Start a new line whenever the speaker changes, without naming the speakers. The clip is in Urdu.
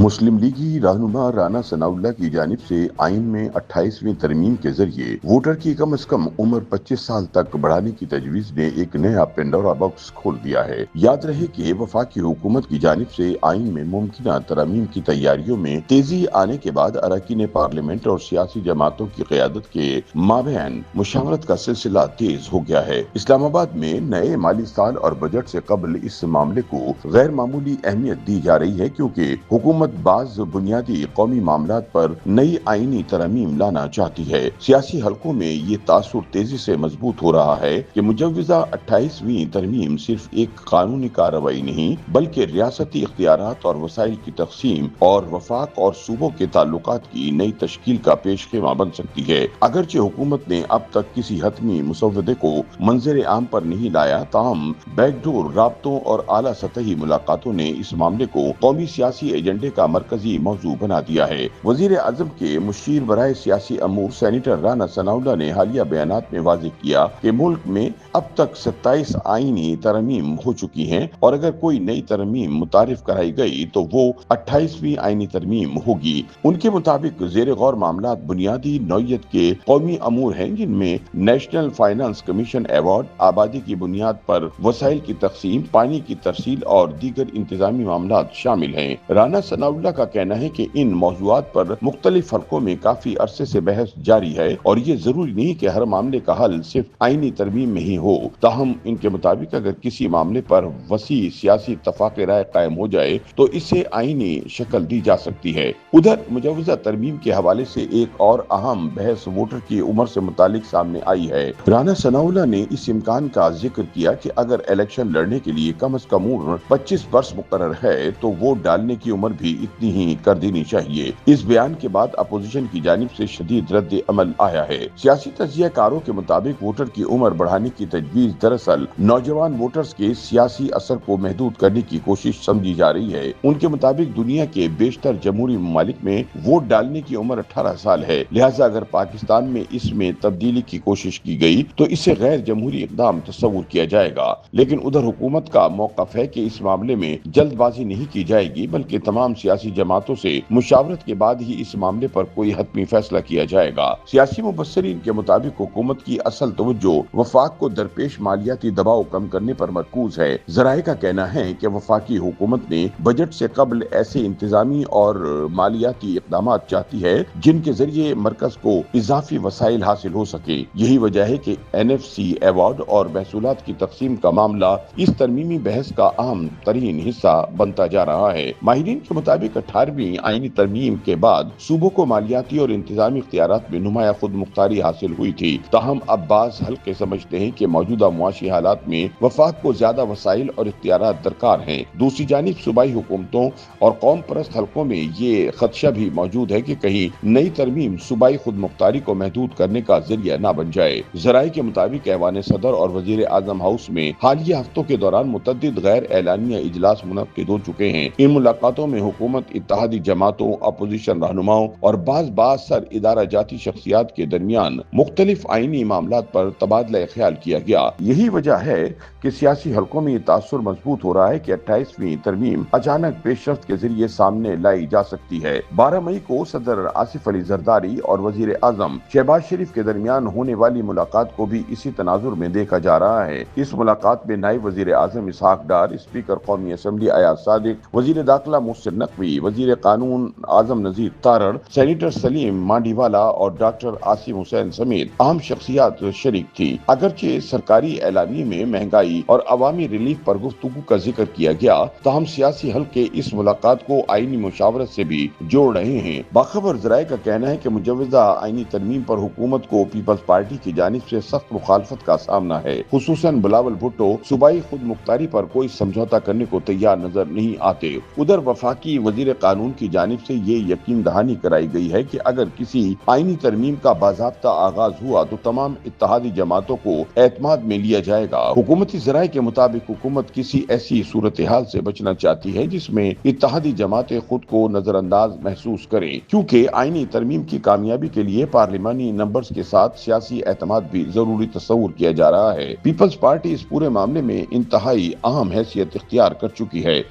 مسلم لیگی رہنما رانا ثناء اللہ کی جانب سے آئین میں 28ویں ترمیم کے ذریعے ووٹر کی کم از کم عمر 25 سال تک بڑھانے کی تجویز نے ایک نیا پینڈورا باکس کھول دیا ہے۔ یاد رہے کہ وفاقی حکومت کی جانب سے آئین میں ممکنہ ترامیم کی تیاریوں میں تیزی آنے کے بعد اراکین پارلیمنٹ اور سیاسی جماعتوں کی قیادت کے مابین مشاورت کا سلسلہ تیز ہو گیا ہے۔ اسلام آباد میں نئے مالی سال اور بجٹ سے قبل اس معاملے کو غیر معمولی اہمیت دی جا رہی ہے، کیونکہ حکومت بعض بنیادی قومی معاملات پر نئی آئینی ترامیم لانا چاہتی ہے۔ سیاسی حلقوں میں یہ تاثر تیزی سے مضبوط ہو رہا ہے کہ مجوزہ 28ویں ترمیم صرف ایک قانونی کارروائی نہیں بلکہ ریاستی اختیارات اور وسائل کی تقسیم اور وفاق اور صوبوں کے تعلقات کی نئی تشکیل کا پیش خیمہ بن سکتی ہے۔ اگرچہ حکومت نے اب تک کسی حتمی مسودے کو منظر عام پر نہیں لایا، تاہم بیک ڈور رابطوں اور اعلیٰ سطحی ملاقاتوں نے اس معاملے کو قومی سیاسی ایجنڈے کا مرکزی موضوع بنا دیا ہے۔ وزیر اعظم کے مشیر برائے سیاسی امور سینیٹر رانا ثناء اللہ نے حالیہ بیانات میں واضح کیا کہ ملک میں اب تک 27 آئینی ترامیم ہو چکی ہیں اور اگر کوئی نئی ترمیم متعارف کرائی گئی تو وہ 28ویں آئینی ترمیم ہوگی۔ ان کے مطابق زیر غور معاملات بنیادی نوعیت کے قومی امور ہیں، جن میں نیشنل فائنانس کمیشن ایوارڈ، آبادی کی بنیاد پر وسائل کی تقسیم، پانی کی ترسیل اور دیگر انتظامی معاملات شامل ہیں۔ رانا ثناء اللہ کا کہنا ہے کہ ان موضوعات پر مختلف حلقوں میں کافی عرصے سے بحث جاری ہے اور یہ ضروری نہیں کہ ہر معاملے کا حل صرف آئینی ترمیم میں ہی ہو۔ تاہم ان کے مطابق اگر کسی معاملے پر وسیع سیاسی اتفاق رائے قائم ہو جائے تو اسے آئینی شکل دی جا سکتی ہے۔ ادھر مجوزہ ترمیم کے حوالے سے ایک اور اہم بحث ووٹر کی عمر سے متعلق سامنے آئی ہے۔ رانا ثناء اللہ نے اس امکان کا ذکر کیا کہ اگر الیکشن لڑنے کے لیے کم از کم عمر 25 برس مقرر ہے تو ووٹ ڈالنے کی عمر بھی اتنی ہی کر دینی چاہیے۔ اس بیان کے بعد اپوزیشن کی جانب سے شدید رد عمل آیا ہے۔ سیاسی تجزیہ کاروں کے مطابق ووٹر کی عمر بڑھانے کی تجویز دراصل نوجوان ووٹرز کے سیاسی اثر کو محدود کرنے کی کوشش سمجھی جا رہی ہے۔ ان کے مطابق دنیا کے بیشتر جمہوری ممالک میں ووٹ ڈالنے کی عمر 18 سال ہے، لہٰذا اگر پاکستان میں اس میں تبدیلی کی کوشش کی گئی تو اسے غیر جمہوری اقدام تصور کیا جائے گا۔ لیکن ادھر حکومت کا موقف ہے کہ اس معاملے میں جلد بازی نہیں کی جائے گی بلکہ تمام سیاسی جماعتوں سے مشاورت کے بعد ہی اس معاملے پر کوئی حتمی فیصلہ کیا جائے گا۔ سیاسی مبصرین کے مطابق حکومت کی اصل توجہ وفاق کو درپیش مالیاتی دباؤ کم کرنے پر مرکوز ہے۔ ذرائع کا کہنا ہے کہ وفاقی حکومت نے بجٹ سے قبل ایسے انتظامی اور مالیاتی اقدامات چاہتی ہے جن کے ذریعے مرکز کو اضافی وسائل حاصل ہو سکے۔ یہی وجہ ہے کہ NFC ایوارڈ اور محصولات کی تقسیم کا معاملہ اس ترمیمی بحث کا اہم ترین حصہ بنتا جا رہا ہے۔ ماہرین کے مطابق 18ویں آئینی ترمیم کے بعد صوبوں کو مالیاتی اور انتظامی اختیارات میں نمایاں خود مختاری حاصل ہوئی تھی، تاہم اب بعض حلقے سمجھتے ہیں کہ موجودہ معاشی حالات میں وفاق کو زیادہ وسائل اور اختیارات درکار ہیں۔ دوسری جانب صوبائی حکومتوں اور قوم پرست حلقوں میں یہ خدشہ بھی موجود ہے کہ کہیں نئی ترمیم صوبائی خود مختاری کو محدود کرنے کا ذریعہ نہ بن جائے۔ ذرائع کے مطابق ایوان صدر اور وزیر اعظم ہاؤس میں حالیہ ہفتوں کے دوران متعدد غیر اعلانیہ اجلاس منعقد ہو چکے ہیں۔ ان ملاقاتوں میں حکومت، اتحادی جماعتوں، اپوزیشن رہنماؤں اور بعض بااثر ادارہ جاتی شخصیات کے درمیان مختلف آئینی معاملات پر تبادلہ خیال کیا گیا۔ یہی وجہ ہے کہ سیاسی حلقوں میں یہ تاثر مضبوط ہو رہا ہے کہ 28ویں ترمیم اچانک پیش رفت کے ذریعے سامنے لائی جا سکتی ہے۔ 12 مئی کو صدر آصف علی زرداری اور وزیر اعظم شہباز شریف کے درمیان ہونے والی ملاقات کو بھی اسی تناظر میں دیکھا جا رہا ہے۔ اس ملاقات میں نائب وزیر اعظم اسحاق ڈار، اسپیکر قومی اسمبلی ایاز صادق، وزیر داخلہ محسن نقوی، وزیر قانون اعظم نذیر تارڑ، سینیٹر سلیم مانڈی والا اور ڈاکٹر عاصم حسین سمیت اہم شخصیات شریک تھی۔ اگرچہ سرکاری اعلامیے میں مہنگائی اور عوامی ریلیف پر گفتگو کا ذکر کیا گیا، تاہم سیاسی حلقے اس ملاقات کو آئینی مشاورت سے بھی جوڑ رہے ہیں۔ باخبر ذرائع کا کہنا ہے کہ مجوزہ آئینی ترمیم پر حکومت کو پیپلز پارٹی کی جانب سے سخت مخالفت کا سامنا ہے، خصوصاً بلاول بھٹو صوبائی خود مختاری پر کوئی سمجھوتہ کرنے کو تیار نظر نہیں آتے۔ ادھر وفاقی وزیر قانون کی جانب سے یہ یقین دہانی کرائی گئی ہے کہ اگر کسی آئینی ترمیم کا باضابطہ آغاز ہوا تو تمام اتحادی جماعتوں کو اعتماد میں لیا جائے گا۔ حکومتی ذرائع کے مطابق حکومت کسی ایسی صورتحال سے بچنا چاہتی ہے جس میں اتحادی جماعتیں خود کو نظر انداز محسوس کریں، کیونکہ آئینی ترمیم کی کامیابی کے لیے پارلیمانی نمبرز کے ساتھ سیاسی اعتماد بھی ضروری تصور کیا جا رہا ہے۔ پیپلز پارٹی اس پورے معاملے میں انتہائی اہم حیثیت اختیار کر چکی ہے۔